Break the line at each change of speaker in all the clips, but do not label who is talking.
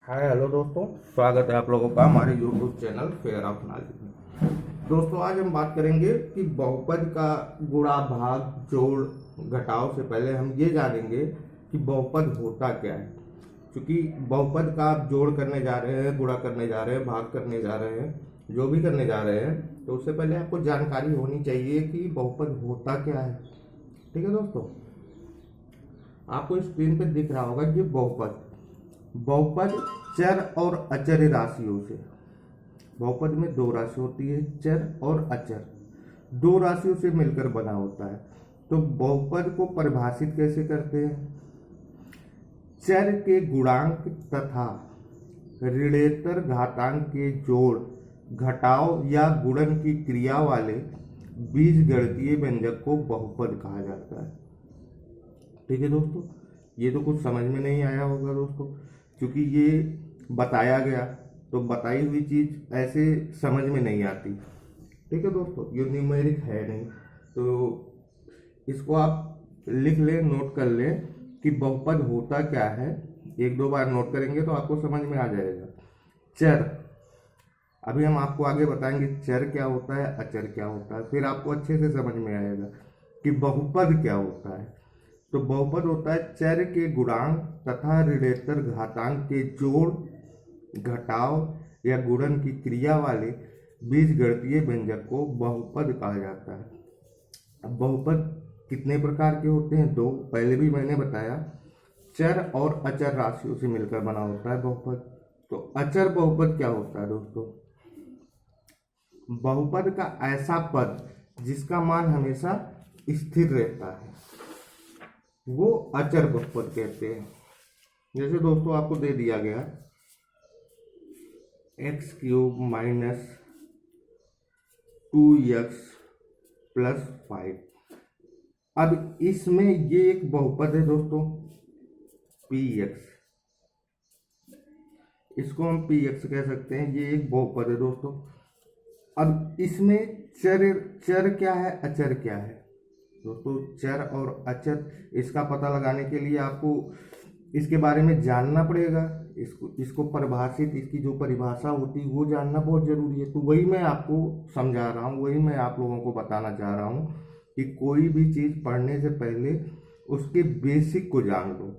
Hi hello दोस्तों, स्वागत है आप लोगों का हमारे YouTube channel fair of knowledge में। दोस्तों आज हम बात करेंगे कि बहुपद का गुणा भाग जोड़ घटाव से पहले हम ये जानेंगे कि बहुपद होता क्या है। क्योंकि बहुपद का आप जोड़ करने जा रहे हैं, गुणा करने जा रहे हैं, भाग करने जा रहे हैं, जो भी करने जा रहे हैं, तो उससे पहले आपको जानकारी होनी चाहिए कि बहुपद होता क्या है। ठीक है दोस्तों, आपको स्क्रीन पे दिख रहा होगा कि बहुपद बहुपद चर और अचर राशियों से। बहुपद में दो राशि होती है, चर और अचर। दो राशियों से मिलकर बना होता है। तो बहुपद को परिभाषित कैसे करते हैं? चर के गुणांक तथा ऋणेतर घातांक के जोड़, घटाव या गुणन की क्रिया वाले बीजगणितीय व्यंजक को बहुपद कहा जाता है। ठीक है दोस्तों, ये तो कुछ समझ में नहीं आया होगा दोस्तों, क्योंकि ये बताया गया, तो बताई हुई चीज ऐसे समझ में नहीं आती। ठीक है दोस्तों, ये न्यूमेरिक है नहीं, तो इसको आप लिख लें, नोट कर लें कि बहुपद होता क्या है। एक दो बार नोट करेंगे तो आपको समझ में आ जाएगा। चर, अभी हम आपको आगे बताएंगे चर क्या होता है, अचर क्या होता है, फिर आपको अच्छे से समझ में आएगा कि बहुपद क्या होता है। तो बहुपद होता है चर के गुणांक तथा ऋणेतर घातांक के जोड़, घटाव या गुणन की क्रिया वाले बीजगणितीय व्यंजक को बहुपद कहा जाता है। अब बहुपद कितने प्रकार के होते हैं? दो, पहले भी मैंने बताया। चर और अचर राशियों से मिलकर बना होता है बहुपद। तो अचर बहुपद क्या होता है दोस्तों? बहुपद का ऐसा पद जिसका मान हमेशा स्थिर रहता है, वो अचर बहुपद कहते हैं। जैसे दोस्तों आपको दे दिया गया x cube minus 2x plus 5। अब इसमें ये एक बहुपद है दोस्तों, px, इसको हम px कह सकते हैं। ये एक बहुपद है दोस्तों। अब इसमें चर चर क्या है, अचर क्या है दोस्तों? चर और अचर, इसका पता लगाने के लिए आपको इसके बारे में जानना पड़ेगा। इसको परिभाषित, इसकी जो परिभाषा होती है वो जानना बहुत जरूरी है। तो वही मैं आपको समझा रहा हूँ, वही मैं आप लोगों को बताना चाह रहा हूँ कि कोई भी चीज़ पढ़ने से पहले उसके बेसिक को जान लो।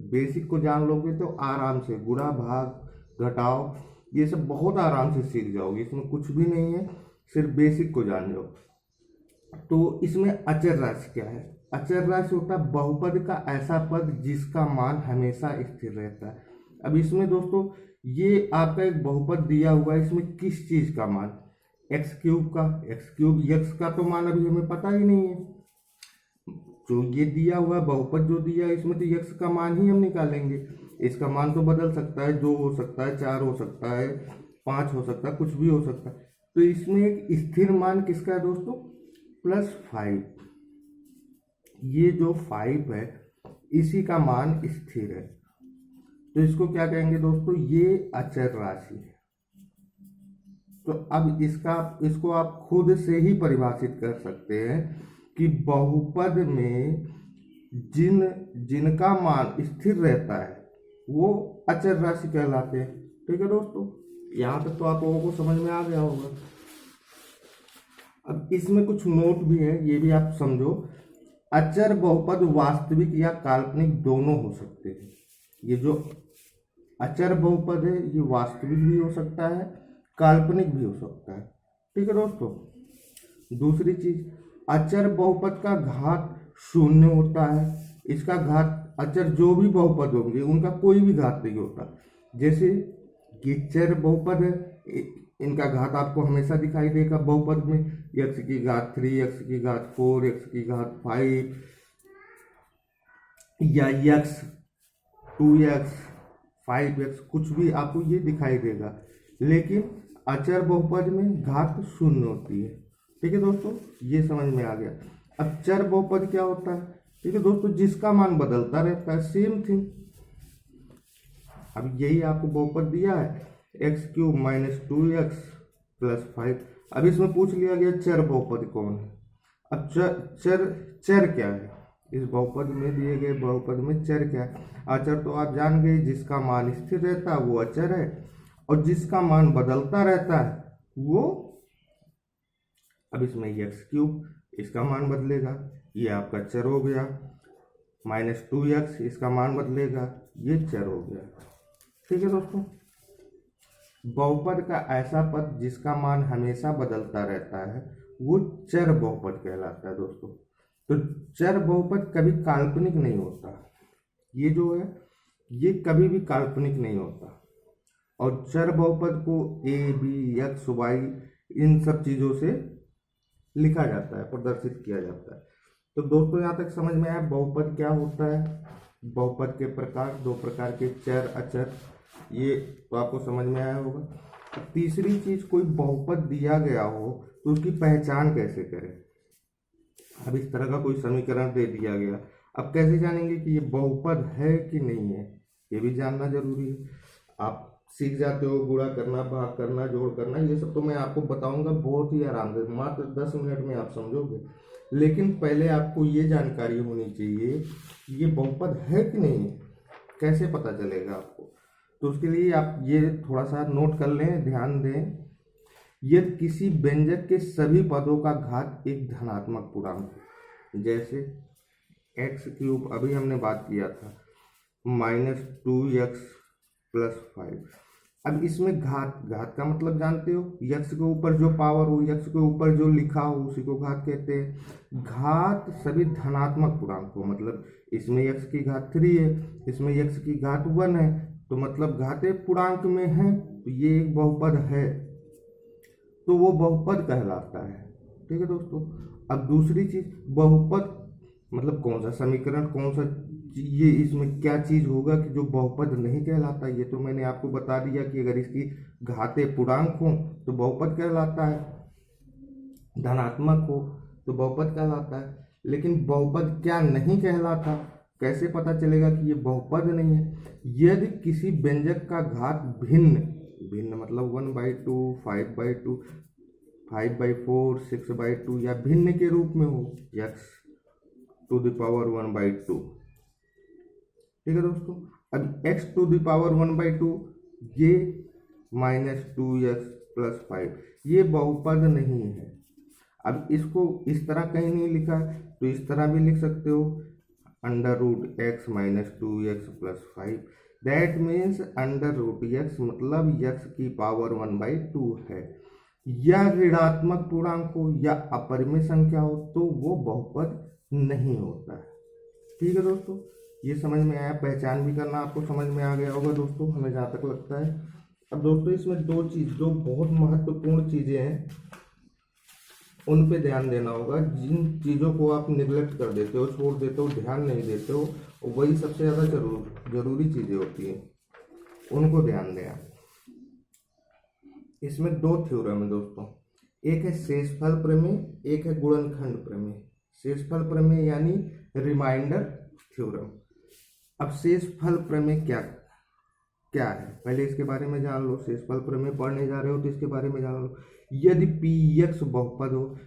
बेसिक को जान लोगे तो आराम से गुणा भाग घटाव ये सब बहुत आराम से सीख जाओगे। इसमें कुछ भी नहीं है, सिर्फ बेसिक को जान लो। तो इसमें अचर राशि क्या है? अचर राशि होता है बहुपद का ऐसा पद जिसका मान हमेशा स्थिर रहता है। अब इसमें दोस्तों ये आपका एक बहुपद दिया हुआ है, इसमें किस चीज का मान? एक्स क्यूब का। एक्स क्यूब यक्स का तो मान अभी हमें पता ही नहीं है। जो ये दिया हुआ है बहुपद जो दिया है, इसमें तो यक्स का मान ही हम निकालेंगे। इसका मान तो बदल सकता है, 2 हो सकता है, 4 हो सकता है, 5 हो सकता है, कुछ भी हो सकता है। तो इसमें एक स्थिर मान किसका है दोस्तों? +5। ये जो 5 है इसी का मान स्थिर है, तो इसको क्या कहेंगे दोस्तों? ये अचर राशि है। तो अब इसको आप खुद से ही परिभाषित कर सकते हैं कि बहुपद में जिनका मान स्थिर रहता है वो अचर राशि कहलाते हैं। ठीक है दोस्तों, यहाँ तक तो आप लोगों को समझ में आ गया होगा। अब इसमें कुछ नोट भी है, ये भी आप समझो। अचर बहुपद वास्तविक या काल्पनिक दोनों हो सकते हैं। ये जो अचर बहुपद है ये वास्तविक भी हो सकता है, काल्पनिक भी हो सकता है। ठीक है दोस्तों, दूसरी चीज, अचर बहुपद का घात शून्य होता है। इसका घात, अचर जो भी बहुपद होंगे उनका कोई भी घात नहीं होता। जैसे ये चर बहुपद है, इनका घात आपको हमेशा दिखाई देगा बहुपद में। x की घात 3, x की घात 4, x की घात 5 या x 2x 5x, कुछ भी आपको ये दिखाई देगा। लेकिन अचर बहुपद में घात शून्य होती है। ठीक है दोस्तों, ये समझ में आ गया। अब चर बहुपद क्या होता है? ठीक है दोस्तों, जिसका मान बदलता रहता है, सेम थिंग। अब यही आपको बहुपद दिया है x cube minus 2x plus 5। अब इसमें पूछ लिया गया चर बहुपद कौन है। अब चर क्या है? इस बहुपद में दिए गए बहुपद में चर क्या है? अचर तो आप जान गए, जिसका मान स्थिर रहता है वो अचर है, और जिसका मान बदलता रहता है वो, अब इसमें एक्स क्यूब, इसका मान बदलेगा, ये आपका चर हो गया, -2x इसका मान बदलेगा, ये चर हो गया। ठीक है दोस्तों, बहुपद का ऐसा पद जिसका मान हमेशा बदलता रहता है वो चर बहुपद कहलाता है दोस्तों। तो चर बहुपद कभी काल्पनिक नहीं होता, ये जो है ये कभी भी काल्पनिक नहीं होता, और चर बहुपद को ए बी एक्स वाई इन सब चीज़ों से लिखा जाता है, प्रदर्शित किया जाता है। तो दोस्तों यहाँ तक समझ में आया बहुपद क्या होता है, बहुपद के प्रकार, दो प्रकार के चर अचर, ये तो आपको समझ में आया होगा। तीसरी चीज, कोई बहुपद दिया गया हो तो उसकी पहचान कैसे करें। अब इस तरह का कोई समीकरण दे दिया गया, अब कैसे जानेंगे कि ये बहुपद है कि नहीं है, ये भी जानना जरूरी है। आप सीख जाते हो गुणा करना, भाग करना, जोड़ करना, ये सब तो मैं आपको बताऊंगा बहुत ही आराम से, मात्र 10 मिनट में आप समझोगे। लेकिन पहले आपको ये जानकारी होनी चाहिए ये बहुपद है कि नहीं है, कैसे पता चलेगा आपको। तो उसके लिए आप ये थोड़ा सा नोट कर लें, ध्यान दें। यदि किसी व्यंजक के सभी पदों का घात एक धनात्मक पूर्णांक, जैसे x³ अभी हमने बात किया था, -2x + 5। अब इसमें घात, घात का मतलब जानते हो, यक्स के ऊपर जो पावर हो, यक्स के ऊपर जो लिखा हो उसी को घात कहते हैं। घात सभी धनात्मक पूर्णांक हो, मतलब इसमें यक्स की घात 3 है, इसमें यक्स की घात 1 है, तो मतलब घाते पूर्णांक में है, तो ये एक बहुपद है, तो वो बहुपद कहलाता है। ठीक है दोस्तों। अब दूसरी चीज, बहुपद मतलब कौन सा समीकरण, कौन सा ये इसमें क्या चीज होगा कि जो बहुपद नहीं कहलाता। ये तो मैंने आपको बता दिया कि अगर इसकी घाते पूर्णांक हो तो बहुपद कहलाता है, धनात्मक हो तो बहुपद कहलाता है। लेकिन बहुपद क्या नहीं कहलाता, कैसे पता चलेगा कि ये बहुपद नहीं है। यदि किसी व्यंजक का घात भिन्न, भिन्न मतलब 1/2, 5/2, 5/4, 6/2 या भिन्न के रूप में हो, x⁴ 1/2। ठीक है दोस्तों। अब x⁴ 1/2 ये -2x + 5 ये बहुपद नहीं है। अब इसको इस तरह कहीं नहीं लिखा तो इस तरह भी लिख सकते हो, √x - 2x + 5। That means √x मतलब x⁴ 1/2 है। या ऋणात्मक पूर्णांक हो या अपरिमेय संख्या हो तो वो बहुपद नहीं होता है। ठीक है दोस्तों, ये समझ में आया, पहचान भी करना आपको समझ में आ गया होगा दोस्तों, हमें जहाँ तक लगता है। अब दोस्तों इसमें दो चीज जो बहुत महत्वपूर्ण चीजें हैं उन पे ध्यान देना होगा। जिन चीज़ों को आप निगलेक्ट कर देते हो, छोड़ देते हो, ध्यान नहीं देते हो, वही सबसे ज़्यादा जरूरी चीज़ें होती हैं, उनको ध्यान दें आप। इसमें दो थ्योरम है दोस्तों, एक है शेषफल प्रमेय, एक है गुणनखंड प्रमेय। शेषफल प्रमेय यानी रिमाइंडर थ्योरम। अब शेषफल प्रमेय क्या है, पहले इसके बारे में जान लो। शेषफल प्रमेय पढ़ने जा रहे हो तो इसके बारे में जान लो। यदि px बहुपद हो,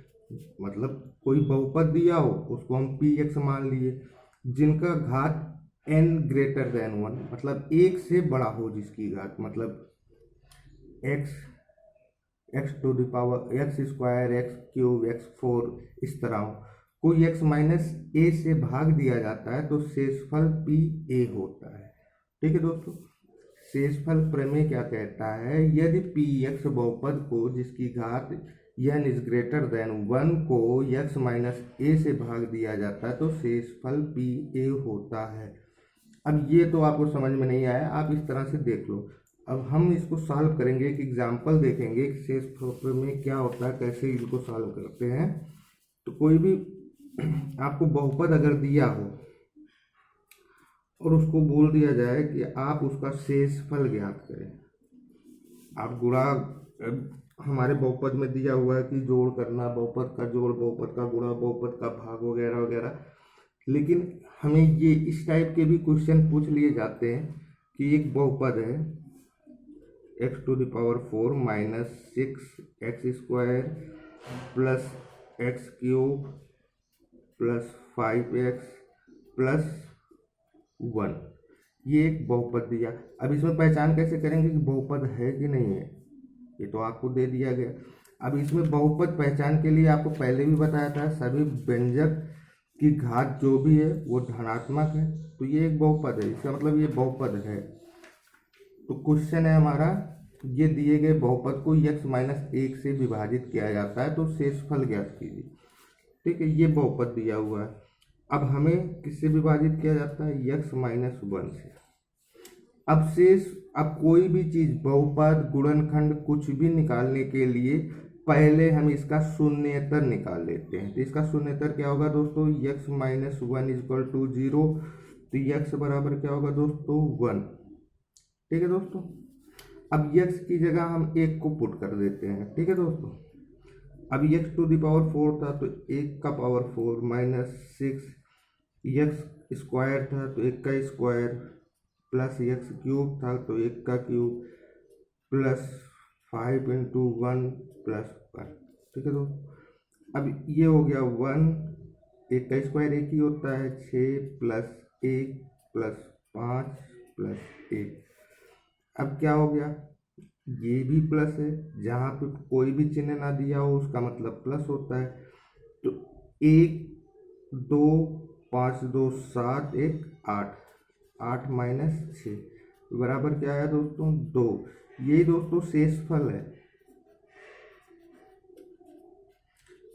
मतलब कोई बहुपद दिया हो उसको हम px मान लिए, जिनका घात n greater than 1 मतलब एक से बड़ा हो, जिसकी घात मतलब x⁴ x³ x4 इस तरह हो, कोई x - a से भाग दिया जाता है तो शेषफल pa होता है। ठीक है दोस्तों। शेषफल प्रमेय क्या कहता है, यदि px बहुपद को जिसकी घात n > 1 को x - a से भाग दिया जाता है तो शेषफल pa होता है। अब ये तो आपको समझ में नहीं आया, आप इस तरह से देख लो। अब हम इसको सॉल्व करेंगे, एक एग्जाम्पल देखेंगे कि शेषफल प्रमेय क्या होता है, कैसे इनको सॉल्व करते हैं। तो कोई भी आपको बहुपद अगर दिया हो और उसको बोल दिया जाए कि आप उसका शेषफल ज्ञात करें, आप गुणा, हमारे बहुपद में दिया हुआ है कि जोड़ करना, बहुपद का जोड़, बहुपद का गुणा, बहुपद का भाग वगैरह वगैरह, लेकिन हमें ये इस टाइप के भी क्वेश्चन पूछ लिए जाते हैं कि एक बहुपद है x⁴ - 6x² + x³ + 5x plus 1, ये एक बहुपद दिया। अब इसमें पहचान कैसे करेंगे कि बहुपद है कि नहीं है, ये तो आपको दे दिया गया। अब इसमें बहुपद पहचान के लिए आपको पहले भी बताया था, सभी व्यंजक की घात जो भी है वो धनात्मक है, तो ये एक बहुपद है, इसका मतलब ये बहुपद है। तो क्वेश्चन है हमारा, ये दिए गए बहुपद को x-1 से विभाजित किया जाता है तो शेषफल ज्ञात कीजिए। ठीक है, ये बहुपद दिया हुआ है। अब हमें किससे विभाजित किया जाता है, x-1 से। अब कोई भी चीज बहुपद गुणनखंड कुछ भी निकालने के लिए पहले हम इसका शून्येतर निकाल लेते हैं। तो इसका शून्येतर क्या होगा दोस्तों, x-1 = 0, तो x बराबर क्या होगा दोस्तों 1। ठीक है दोस्तों, अब x की जगह हम 1 को पुट कर देते हैं। ठीक है दोस्तों, अब x⁴ था तो 1 का पावर 4 -6, x² था तो 1 का स्क्वायर, प्लस x³ था तो 1 का क्यूब, प्लस 5 × 1 + 1। ठीक है दोस्तों, अब ये हो गया 1, 1 का स्क्वायर 1 ही होता है, 6 + 1 + 5 + 1। अब क्या हो गया, ये भी प्लस है, जहाँ पे कोई भी चिन्ह ना दिया हो उसका मतलब प्लस होता है। तो 1 2 5 2 7 1 8, 8 - 6 बराबर क्या है दोस्तों 2। ये दोस्तों शेषफल है।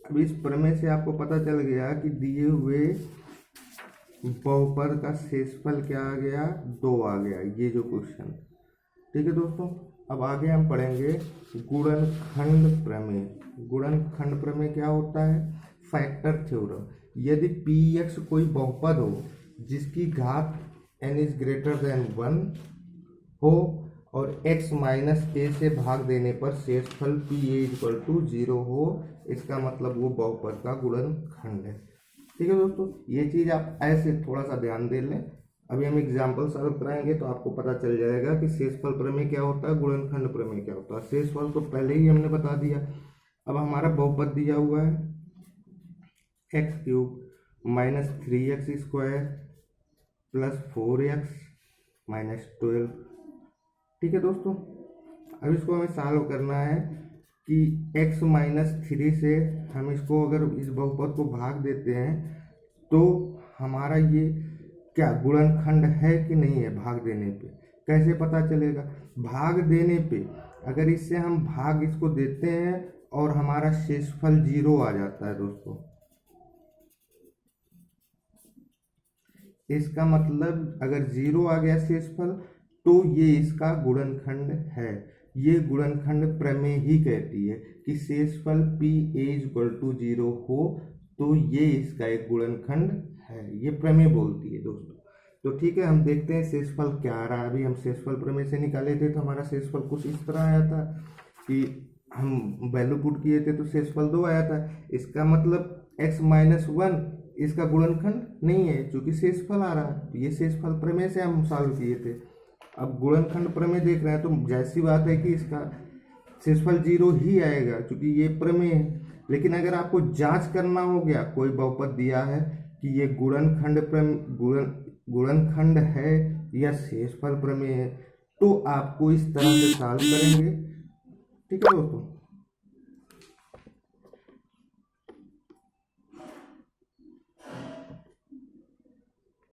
अब इस प्रमेय से आपको पता चल गया कि दिए हुए बहुपद का शेषफल क्या आ गया, 2 आ गया, ये जो क्वेश्चन। ठीक है दोस्तों, अब आगे हम पढ़ेंगे गुणनखंड प्रमेय। गुणनखंड प्रमेय क्या होता है, फैक्टर थ्योरम। यदि px कोई बहुपद हो जिसकी घात n > 1 हो और x-a से भाग देने पर शेषफल pa = 0 हो, इसका मतलब वो बहुपद का गुणनखंड है। ठीक है दोस्तों, ये चीज़ आप ऐसे थोड़ा सा ध्यान दे लें। अभी हम एग्जाम्पल सॉल्व कराएंगे तो आपको पता चल जाएगा कि शेषफल प्रमेय क्या होता है, गुणनखंड प्रमेय क्या होता है। शेषफल तो पहले ही हमने बता दिया। अब हमारा बहुपद दिया हुआ है x³ - 3x² + 4x - 12। ठीक है दोस्तों, अब इसको हमें सॉल्व करना है कि x - 3 से हम इसको अगर इस बहुपद को भाग देते हैं तो हमारा ये क्या गुणनखंड है कि नहीं है। भाग देने पे कैसे पता चलेगा, भाग देने पे अगर इससे हम भाग इसको देते हैं और हमारा शेषफल 0 आ जाता है दोस्तों, इसका मतलब अगर 0 आ गया शेषफल तो ये इसका गुणनखंड है। ये गुणनखंड प्रमेय ही कहती है कि शेषफल pa = 0 हो तो ये इसका एक गुणनखंड है, ये प्रमेय बोलती है दोस्तों। तो ठीक है, हम देखते हैं शेषफल क्या आ रहा है। अभी हम शेषफल प्रमेय से निकाले थे तो हमारा शेषफल कुछ इस तरह आया था कि हम वैल्यू पुट किए थे तो शेषफल 2 आया था। इसका मतलब x-1 इसका गुणनखंड नहीं है, क्योंकि शेषफल आ रहा है। तो ये शेषफल प्रमेय से हम सॉल्व किए थे। अब गुणनखंड प्रमेय देख रहे हैं तो जैसी बात है कि इसका शेषफल 0 ही आएगा, क्योंकि ये प्रमेय है। लेकिन अगर आपको जांच करना हो गया, कोई बहुपद दिया है कि ये गुणनखंड है या शेषफल प्रमेय है, तो आपको इस तरह से सॉल्व करेंगे। ठीक है दोस्तों।